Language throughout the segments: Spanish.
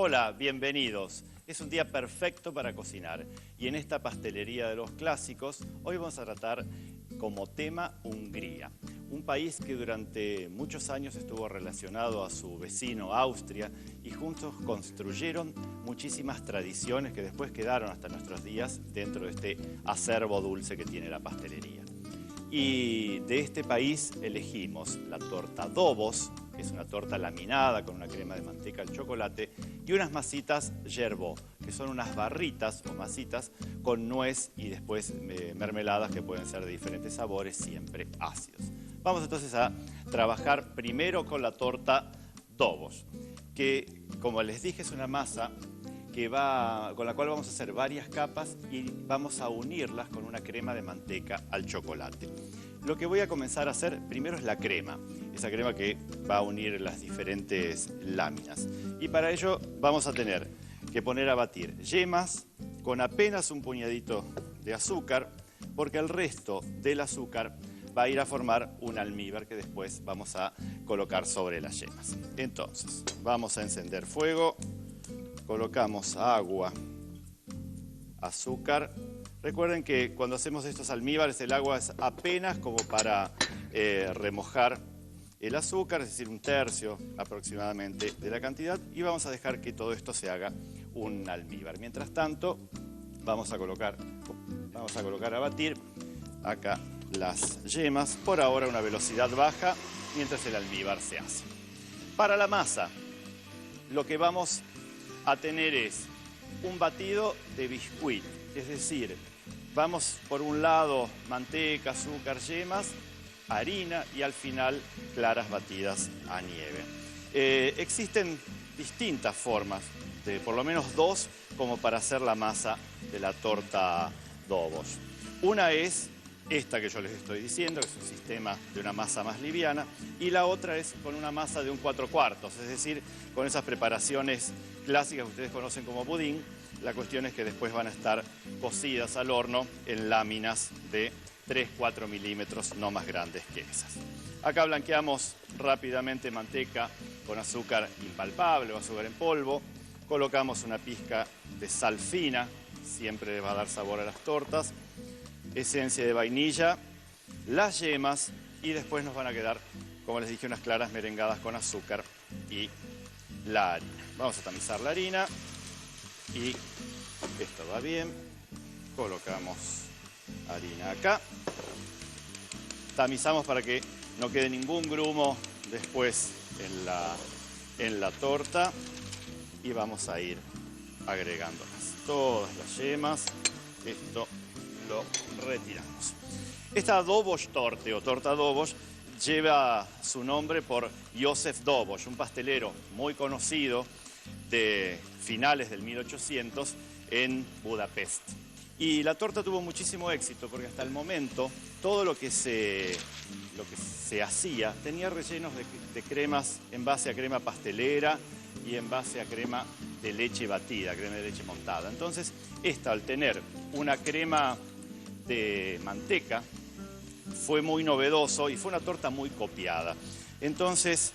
Hola, bienvenidos. Es un día perfecto para cocinar y en esta pastelería de los clásicos hoy vamos a tratar como tema Hungría, un país que durante muchos años estuvo relacionado a su vecino Austria y juntos construyeron muchísimas tradiciones que después quedaron hasta nuestros días dentro de este acervo dulce que tiene la pastelería. Y de este país elegimos la torta Dobos, que es una torta laminada con una crema de manteca al chocolate, y unas masitas Yerbó, que son unas barritas o masitas con nuez y después mermeladas que pueden ser de diferentes sabores, siempre ácidos. Vamos entonces a trabajar primero con la torta Dobos, que como les dije es una masa con la cual vamos a hacer varias capas y vamos a unirlas con una crema de manteca al chocolate. Lo que voy a comenzar a hacer primero es la crema, esa crema que va a unir las diferentes láminas. Y para ello vamos a tener que poner a batir yemas con apenas un puñadito de azúcar, porque el resto del azúcar va a ir a formar un almíbar que después vamos a colocar sobre las yemas. Entonces, vamos a encender fuego. Colocamos agua, azúcar. Recuerden que cuando hacemos estos almíbares el agua es apenas como para remojar el azúcar, es decir, un tercio aproximadamente de la cantidad, y vamos a dejar que todo esto se haga un almíbar. Mientras tanto, vamos a colocar a batir acá las yemas, por ahora a una velocidad baja, mientras el almíbar se hace. Para la masa, lo que vamos a tener es un batido de biscuit, es decir, vamos por un lado manteca, azúcar, yemas, harina y al final claras batidas a nieve. Existen distintas formas, por lo menos dos, como para hacer la masa de la torta Dobos. Una es esta que yo les estoy diciendo, que es un sistema de una masa más liviana, y la otra es con una masa de un 4/4, es decir, con esas preparaciones clásicas que ustedes conocen como budín. La cuestión es que después van a estar cocidas al horno en láminas de 3-4 milímetros, no más grandes que esas. Acá blanqueamos rápidamente manteca con azúcar impalpable o azúcar en polvo. Colocamos una pizca de sal fina, siempre le va a dar sabor a las tortas. Esencia de vainilla, las yemas y después nos van a quedar, como les dije, unas claras merengadas con azúcar y la harina. Vamos a tamizar la harina y esto va bien. Colocamos harina acá. Tamizamos para que no quede ningún grumo después en la torta y vamos a ir agregándolas todas las yemas. Esto lo retiramos. Esta Dobos torte o torta Dobos lleva su nombre por Józef Dobos, un pastelero muy conocido de finales del 1800 en Budapest. Y la torta tuvo muchísimo éxito porque hasta el momento todo lo que se hacía tenía rellenos de cremas en base a crema pastelera y en base a crema de leche batida, crema de leche montada. Entonces, esta al tener una crema de manteca fue muy novedoso y fue una torta muy copiada. Entonces,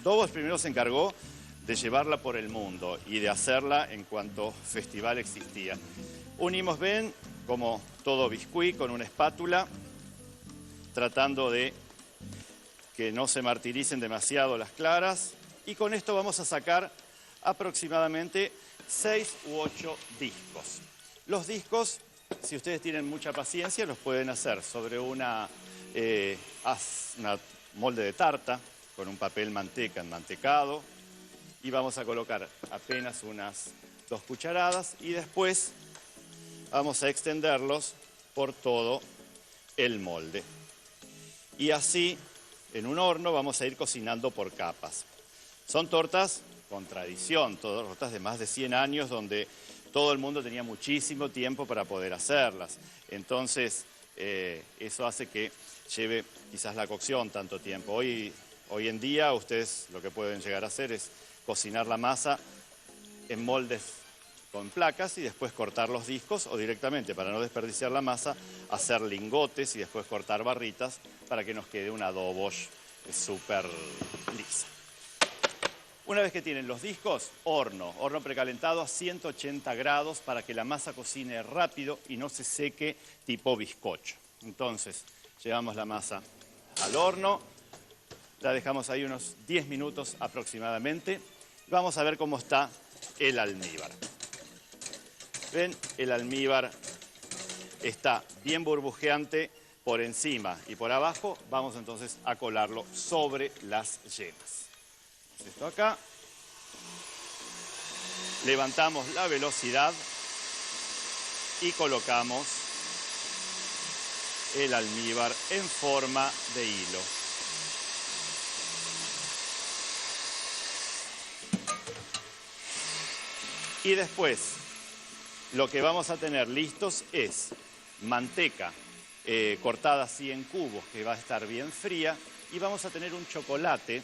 Dobos primero se encargó de llevarla por el mundo y de hacerla en cuanto festival existía. Unimos, ven, como todo biscuit con una espátula, tratando de que no se martiricen demasiado las claras, y con esto vamos a sacar aproximadamente 6 u 8 discos. Los discos, si ustedes tienen mucha paciencia, los pueden hacer sobre una molde de tarta con un papel manteca enmantecado, y vamos a colocar apenas unas 2 cucharadas y después vamos a extenderlos por todo el molde. Y así, en un horno, vamos a ir cocinando por capas. Son tortas con tradición, tortas de más de 100 años, donde todo el mundo tenía muchísimo tiempo para poder hacerlas. Entonces, eso hace que lleve quizás la cocción tanto tiempo. Hoy en día, ustedes lo que pueden llegar a hacer es cocinar la masa en moldes con placas y después cortar los discos, o directamente, para no desperdiciar la masa, hacer lingotes y después cortar barritas para que nos quede una Dobos súper lisa. Una vez que tienen los discos, horno precalentado a 180 grados para que la masa cocine rápido y no se seque tipo bizcocho. Entonces, llevamos la masa al horno, la dejamos ahí unos 10 minutos aproximadamente. Vamos a ver cómo está el almíbar. ¿Ven? El almíbar está bien burbujeante por encima y por abajo. Vamos entonces a colarlo sobre las yemas. Esto acá. Levantamos la velocidad y colocamos el almíbar en forma de hilo. Y después, lo que vamos a tener listos es manteca cortada así en cubos, que va a estar bien fría, y vamos a tener un chocolate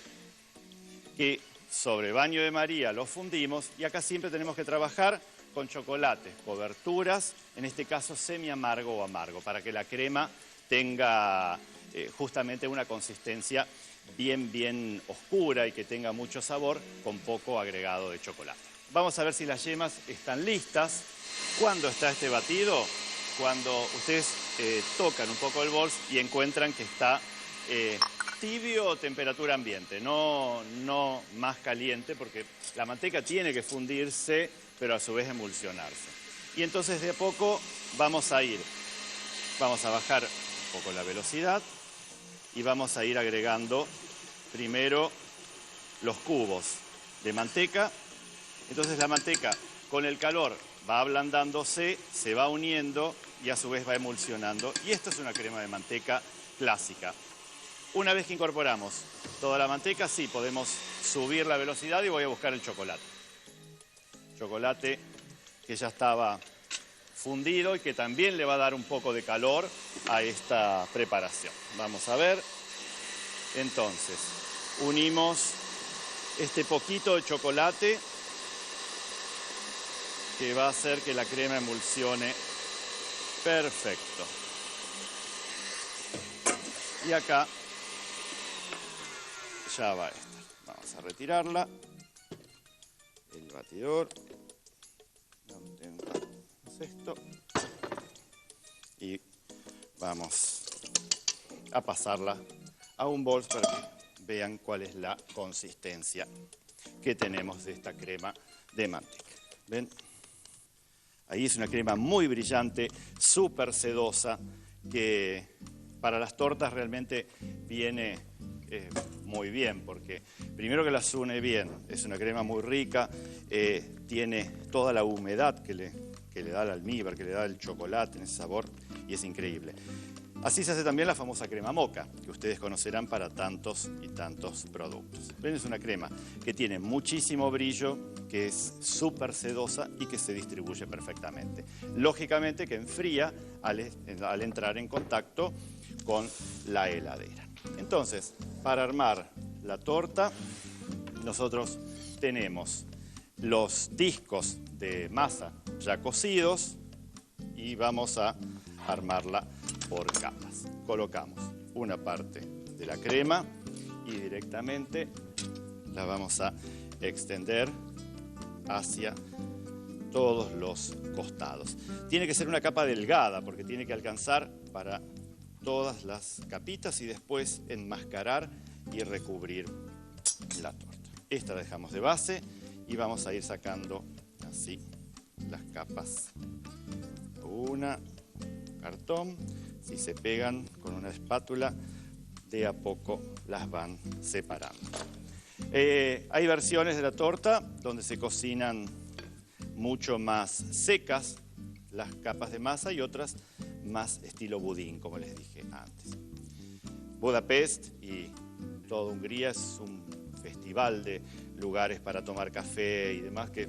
que sobre baño de María lo fundimos, y acá siempre tenemos que trabajar con chocolates, coberturas, en este caso semi amargo o amargo, para que la crema tenga justamente una consistencia bien oscura y que tenga mucho sabor con poco agregado de chocolate. Vamos a ver si las yemas están listas. ¿Cuándo está este batido? Cuando ustedes tocan un poco el bol y encuentran que está tibio o temperatura ambiente, no más caliente, porque la manteca tiene que fundirse, pero a su vez emulsionarse. Y entonces de a poco vamos a bajar un poco la velocidad y vamos a ir agregando primero los cubos de manteca. Entonces la manteca con el calor va ablandándose, se va uniendo y a su vez va emulsionando. Y esto es una crema de manteca clásica. Una vez que incorporamos toda la manteca, sí, podemos subir la velocidad y voy a buscar el chocolate. Chocolate que ya estaba fundido y que también le va a dar un poco de calor a esta preparación. Vamos a ver. Entonces, unimos este poquito de chocolate que va a hacer que la crema emulsione perfecto. Y acá ya va esta. Vamos a retirarla. El batidor. Esto. Y vamos a pasarla a un bol para que vean cuál es la consistencia que tenemos de esta crema de manteca. ¿Ven? Ahí es una crema muy brillante, súper sedosa, que para las tortas realmente viene muy bien, porque primero que las une bien, es una crema muy rica, tiene toda la humedad que le da el almíbar, que le da el chocolate en ese sabor, y es increíble. Así se hace también la famosa crema moca, que ustedes conocerán para tantos y tantos productos. Ven, es una crema que tiene muchísimo brillo, que es súper sedosa y que se distribuye perfectamente. Lógicamente que enfría al entrar en contacto con la heladera. Entonces, para armar la torta, nosotros tenemos los discos de masa ya cocidos y vamos a armarla por capas. Colocamos una parte de la crema y directamente la vamos a extender hacia todos los costados. Tiene que ser una capa delgada porque tiene que alcanzar para todas las capitas y después enmascarar y recubrir la torta. Esta la dejamos de base y vamos a ir sacando así las capas. Una, cartón, si se pegan con una espátula, de a poco las van separando. Hay versiones de la torta donde se cocinan mucho más secas las capas de masa y otras más estilo budín, como les dije antes. Budapest y toda Hungría es un festival de lugares para tomar café y demás que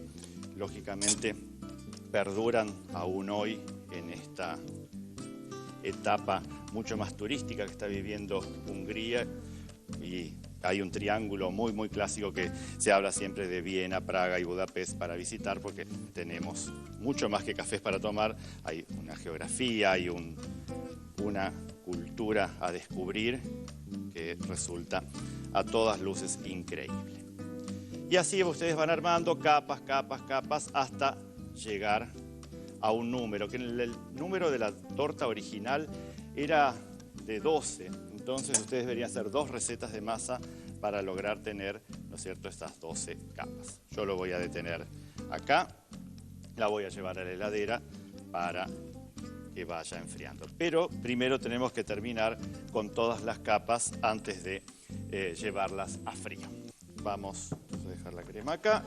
lógicamente perduran aún hoy en esta etapa mucho más turística que está viviendo Hungría, y hay un triángulo muy clásico que se habla siempre de Viena, Praga y Budapest para visitar, porque tenemos mucho más que cafés para tomar, hay una geografía, hay una cultura a descubrir que resulta a todas luces increíble. Y así ustedes van armando capas, capas, capas, hasta llegar a un número, que el número de la torta original era de 12. Entonces ustedes deberían hacer 2 recetas de masa para lograr tener, ¿no es cierto?, estas 12 capas. Yo lo voy a detener acá, la voy a llevar a la heladera para que vaya enfriando. Pero primero tenemos que terminar con todas las capas antes de llevarlas a frío. Vamos a dejar la crema acá.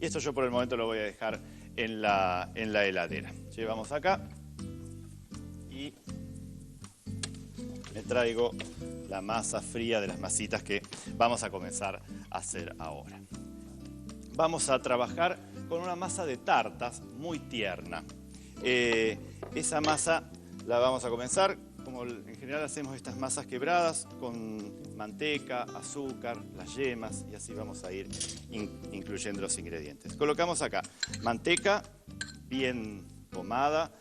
Y esto yo por el momento lo voy a dejar en la heladera. Llevamos acá y me traigo la masa fría de las masitas que vamos a comenzar a hacer ahora. Vamos a trabajar con una masa de tartas muy tierna. Esa masa la vamos a comenzar, como en general hacemos estas masas quebradas, con manteca, azúcar, las yemas, y así vamos a ir incluyendo los ingredientes. Colocamos acá manteca bien tomada,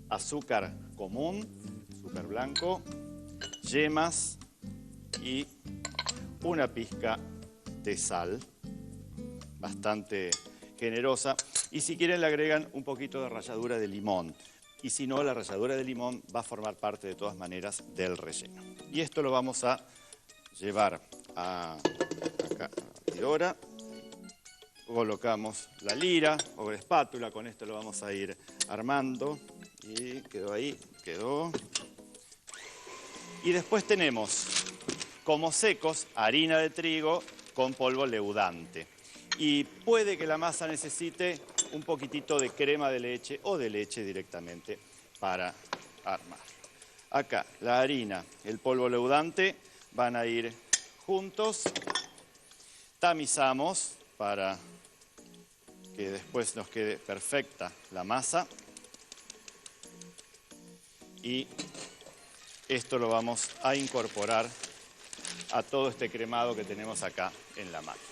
azúcar común, azúcar blanco, yemas y una pizca de sal, bastante generosa. Y si quieren le agregan un poquito de ralladura de limón. Y si no, la ralladura de limón va a formar parte de todas maneras del relleno. Y esto lo vamos a llevar acá a la batidora. Colocamos la lira o la espátula, con esto lo vamos a ir armando. Y quedó ahí, quedó. Y después tenemos como secos harina de trigo con polvo leudante. Y puede que la masa necesite un poquitito de crema de leche o de leche directamente para armar. Acá la harina, el polvo leudante van a ir juntos. Tamizamos para que después nos quede perfecta la masa. Y esto lo vamos a incorporar a todo este cremado que tenemos acá en la máquina.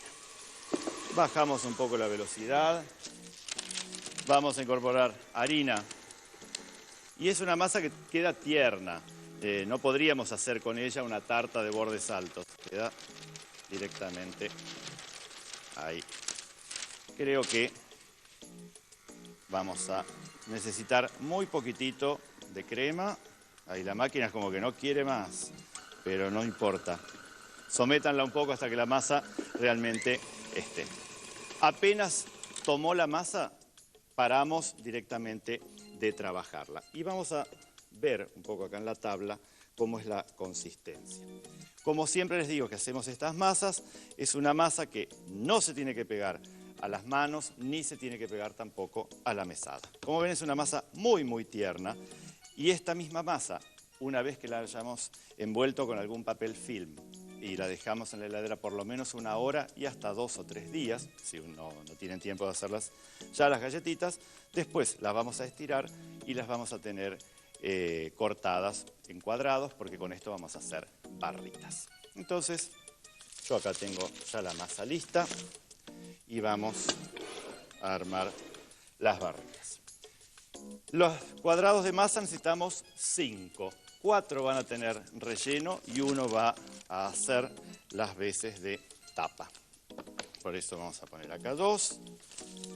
Bajamos un poco la velocidad. Vamos a incorporar harina. Y es una masa que queda tierna. No podríamos hacer con ella una tarta de bordes altos. Queda directamente ahí. Creo que vamos a necesitar muy poquitito de crema. Ahí la máquina es como que no quiere más, pero no importa. Sométanla un poco hasta que la masa realmente esté. Apenas tomó la masa, paramos directamente de trabajarla. Y vamos a ver un poco acá en la tabla cómo es la consistencia. Como siempre les digo que hacemos estas masas, es una masa que no se tiene que pegar a las manos, ni se tiene que pegar tampoco a la mesada. Como ven, es una masa muy, muy tierna. Y esta misma masa, una vez que la hayamos envuelto con algún papel film y la dejamos en la heladera por lo menos 1 hora y hasta 2 o 3 días, si no tienen tiempo de hacerlas ya las galletitas, después las vamos a estirar y las vamos a tener cortadas en cuadrados, porque con esto vamos a hacer barritas. Entonces, yo acá tengo ya la masa lista y vamos a armar las barritas. Los cuadrados de masa necesitamos 5. 4 van a tener relleno y 1 va a hacer las veces de tapa. Por eso vamos a poner acá 2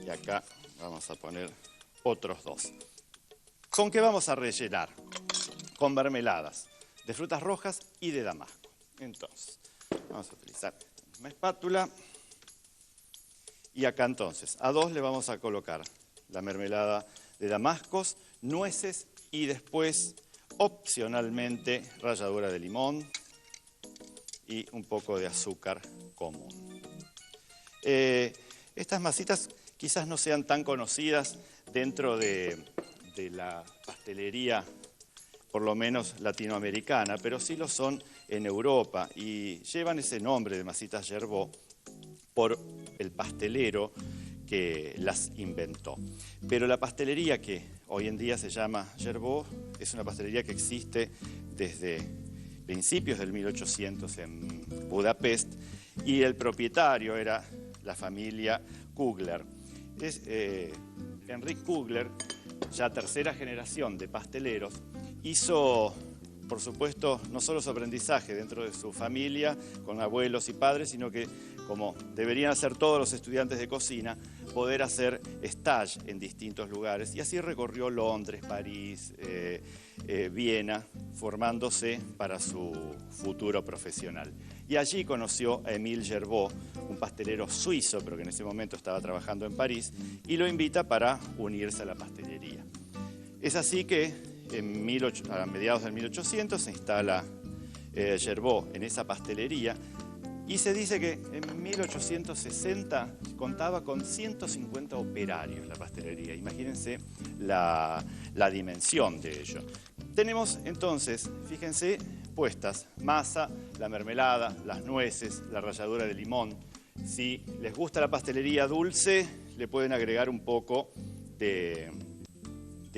y acá vamos a poner otros 2. ¿Con qué vamos a rellenar? Con mermeladas de frutas rojas y de damasco. Entonces, vamos a utilizar la misma espátula. Y acá entonces, a 2 le vamos a colocar la mermelada de damascos, nueces y después, opcionalmente, ralladura de limón y un poco de azúcar común. Estas masitas quizás no sean tan conocidas dentro de la pastelería, por lo menos latinoamericana, pero sí lo son en Europa y llevan ese nombre de masitas Gerbaud por el pastelero que las inventó. Pero la pastelería que hoy en día se llama Gerbaud es una pastelería que existe desde principios del 1800 en Budapest y el propietario era la familia Kugler. Henrik Kugler, ya tercera generación de pasteleros, hizo por supuesto, no solo su aprendizaje dentro de su familia, con abuelos y padres, sino que, como deberían hacer todos los estudiantes de cocina, poder hacer stage en distintos lugares. Y así recorrió Londres, París, Viena, formándose para su futuro profesional. Y allí conoció a Émile Gerbaud, un pastelero suizo, pero que en ese momento estaba trabajando en París, y lo invita para unirse a la pastelería. Es así que a mediados del 1800 se instala Gerbaud en esa pastelería, y se dice que en 1860 contaba con 150 operarios la pastelería. Imagínense la dimensión de ello. Tenemos entonces, fíjense, puestas masa, la mermelada, las nueces, la ralladura de limón. Si les gusta la pastelería dulce, le pueden agregar un poco de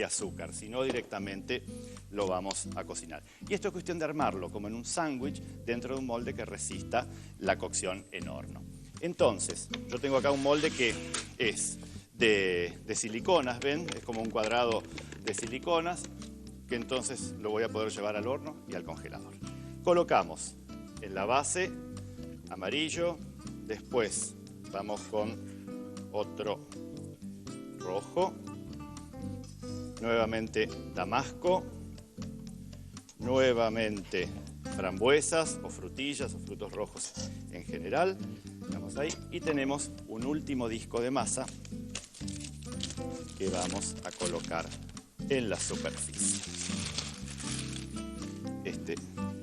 azúcar, si no directamente lo vamos a cocinar. Y esto es cuestión de armarlo como en un sándwich dentro de un molde que resista la cocción en horno. Entonces, yo tengo acá un molde que es de siliconas, ¿ven? Es como un cuadrado de siliconas, que entonces lo voy a poder llevar al horno y al congelador. Colocamos en la base amarillo, después vamos con otro rojo, nuevamente damasco, nuevamente frambuesas o frutillas o frutos rojos en general. Vamos ahí y tenemos un último disco de masa que vamos a colocar en la superficie. Este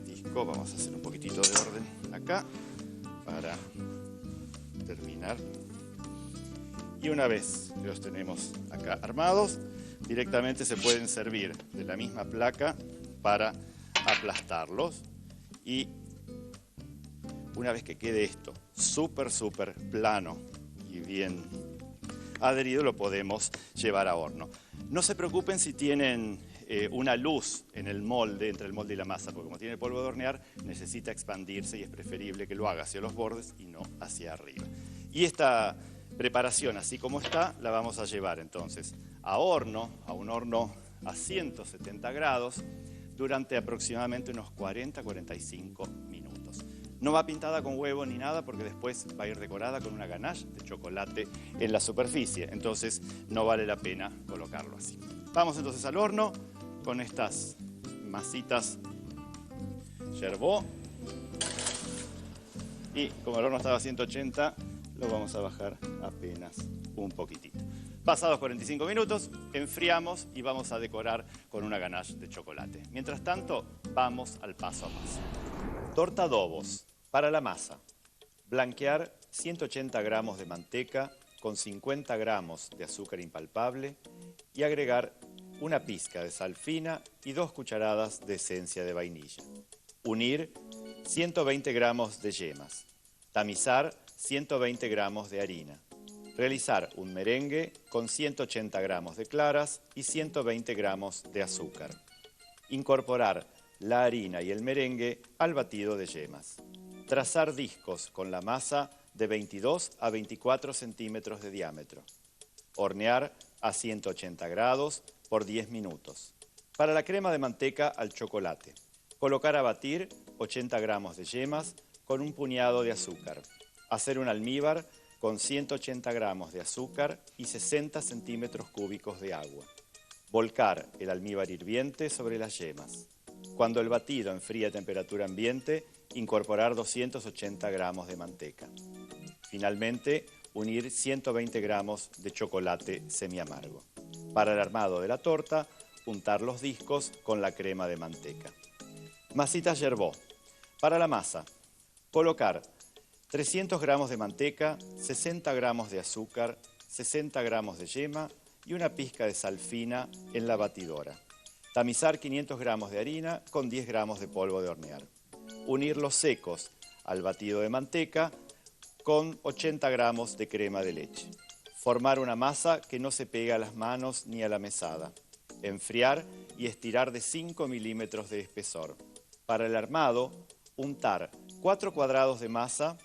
disco, vamos a hacer un poquitito de orden acá para terminar. Y una vez que los tenemos acá armados, directamente se pueden servir de la misma placa para aplastarlos. Y una vez que quede esto súper plano y bien adherido, lo podemos llevar a horno. No se preocupen si tienen una luz en el molde, entre el molde y la masa, porque como tiene polvo de hornear, necesita expandirse y es preferible que lo haga hacia los bordes y no hacia arriba. Y esta preparación, así como está, la vamos a llevar entonces a horno, a un horno a 170 grados, durante aproximadamente unos 40-45 minutos. No va pintada con huevo ni nada, porque después va a ir decorada con una ganache de chocolate en la superficie, entonces no vale la pena colocarlo así. Vamos entonces al horno con estas masitas Gerbaud, y como el horno estaba a 180, lo vamos a bajar apenas un poquitito. Pasados 45 minutos, enfriamos y vamos a decorar con una ganache de chocolate. Mientras tanto, vamos al paso a paso. Torta adobos. Para la masa, blanquear 180 gramos de manteca con 50 gramos de azúcar impalpable y agregar una pizca de sal fina y 2 cucharadas de esencia de vainilla. Unir 120 gramos de yemas. Tamizar 120 gramos de harina. Realizar un merengue con 180 gramos de claras y 120 gramos de azúcar. Incorporar la harina y el merengue al batido de yemas. Trazar discos con la masa de 22 a 24 centímetros de diámetro. Hornear a 180 grados por 10 minutos. Para la crema de manteca al chocolate, colocar a batir 80 gramos de yemas con un puñado de azúcar. Hacer un almíbar con 180 gramos de azúcar y 60 centímetros cúbicos de agua. Volcar el almíbar hirviente sobre las yemas. Cuando el batido enfríe a temperatura ambiente, incorporar 280 gramos de manteca. Finalmente, unir 120 gramos de chocolate semiamargo. Para el armado de la torta, untar los discos con la crema de manteca. Masitas Gerbaud. Para la masa, colocar 300 gramos de manteca, 60 gramos de azúcar, 60 gramos de yema y una pizca de sal fina en la batidora. Tamizar 500 gramos de harina con 10 gramos de polvo de hornear. Unir los secos al batido de manteca con 80 gramos de crema de leche. Formar una masa que no se pegue a las manos ni a la mesada. Enfriar y estirar de 5 milímetros de espesor. Para el armado, untar 4 cuadrados de masa,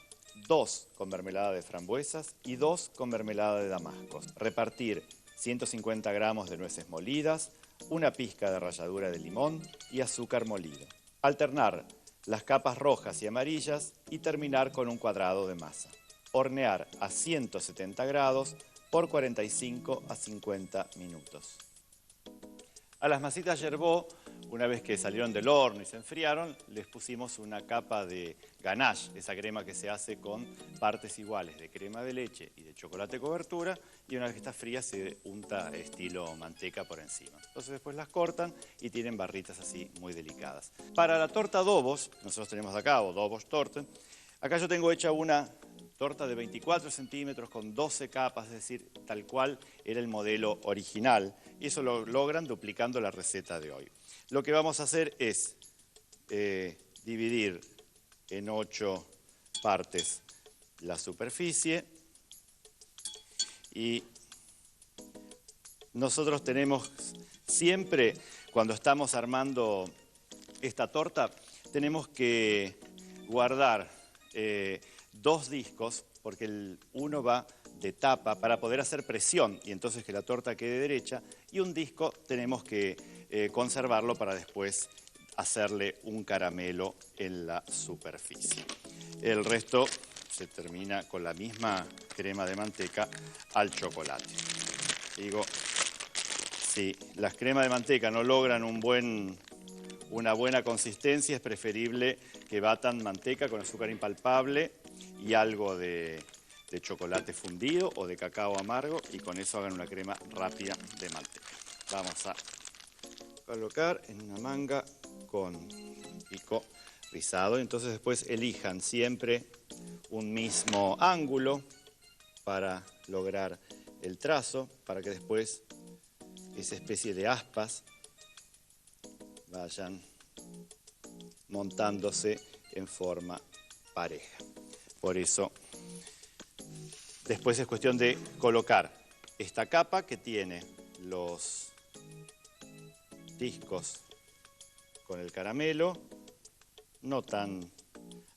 2 con mermelada de frambuesas y 2 con mermelada de damascos. Repartir 150 gramos de nueces molidas, una pizca de ralladura de limón y azúcar molido. Alternar las capas rojas y amarillas y terminar con un cuadrado de masa. Hornear a 170 grados por 45 a 50 minutos. A las masitas Gerbeaud, una vez que salieron del horno y se enfriaron, les pusimos una capa de ganache, esa crema que se hace con partes iguales de crema de leche y de chocolate cobertura, y una vez que está fría se unta estilo manteca por encima. Entonces después las cortan y tienen barritas así muy delicadas. Para la torta Dobos, nosotros tenemos acá, o Dobos Torte, acá yo tengo hecha una torta de 24 centímetros con 12 capas, es decir, tal cual era el modelo original. Y eso lo logran duplicando la receta de hoy. Lo que vamos a hacer es dividir en 8 partes la superficie. Y nosotros tenemos siempre, cuando estamos armando esta torta, tenemos que guardar 2 discos, porque uno va de tapa para poder hacer presión y entonces que la torta quede derecha, y un disco tenemos que conservarlo para después hacerle un caramelo en la superficie. El resto se termina con la misma crema de manteca al chocolate. Digo, si las cremas de manteca no logran una buena consistencia, es preferible que batan manteca con azúcar impalpable y algo de chocolate fundido o de cacao amargo, y con eso hagan una crema rápida de manteca. Vamos a colocar en una manga con pico rizado, entonces después elijan siempre un mismo ángulo para lograr el trazo, para que después esa especie de aspas vayan montándose en forma pareja. Por eso, después es cuestión de colocar esta capa que tiene los discos con el caramelo, no tan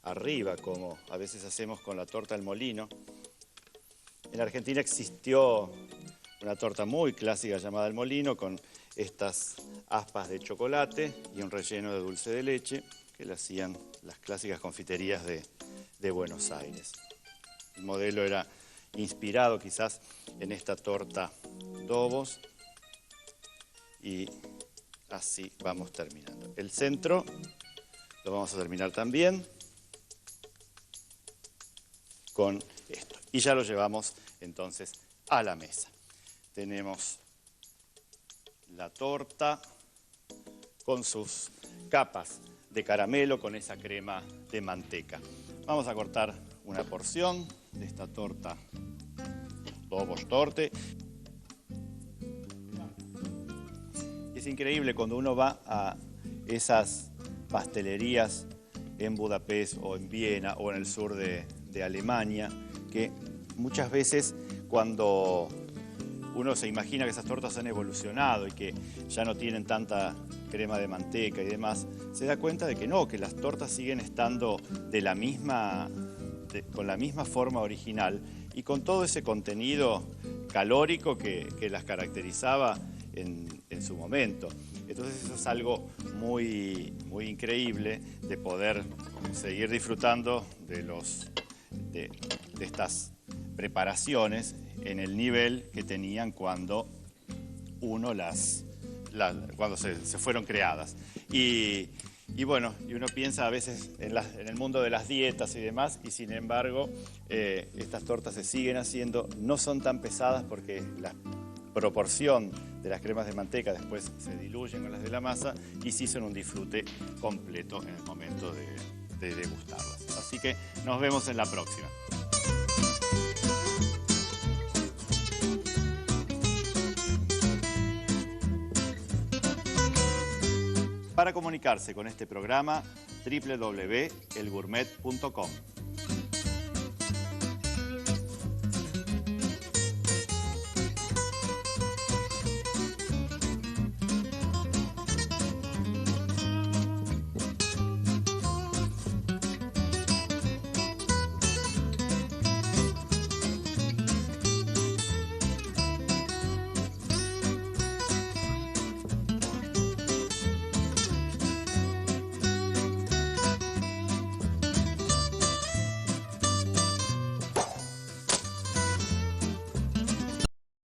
arriba como a veces hacemos con la torta del molino. En Argentina existió una torta muy clásica llamada el molino, con estas aspas de chocolate y un relleno de dulce de leche que le hacían las clásicas confiterías de Buenos Aires. El modelo era inspirado quizás en esta torta Dobos, y así vamos terminando. El centro lo vamos a terminar también con esto. Y ya lo llevamos entonces a la mesa. Tenemos la torta con sus capas de caramelo, con esa crema de manteca. Vamos a cortar una porción de esta torta Dobos Torte. Es increíble cuando uno va a esas pastelerías en Budapest o en Viena o en el sur de Alemania, que muchas veces cuando uno se imagina que esas tortas han evolucionado y que ya no tienen tanta crema de manteca y demás, se da cuenta de que no, que las tortas siguen estando con la misma forma original y con todo ese contenido calórico que las caracterizaba en su momento. Entonces eso es algo muy, muy increíble de poder seguir disfrutando de estas preparaciones en el nivel que tenían cuando cuando se fueron creadas. Y bueno, y uno piensa a veces en el mundo de las dietas y demás, y sin embargo estas tortas se siguen haciendo, no son tan pesadas porque la proporción de las cremas de manteca después se diluyen con las de la masa, y sí son un disfrute completo en el momento de degustarlas. Así que nos vemos en la próxima. Para comunicarse con este programa, www.elgourmet.com.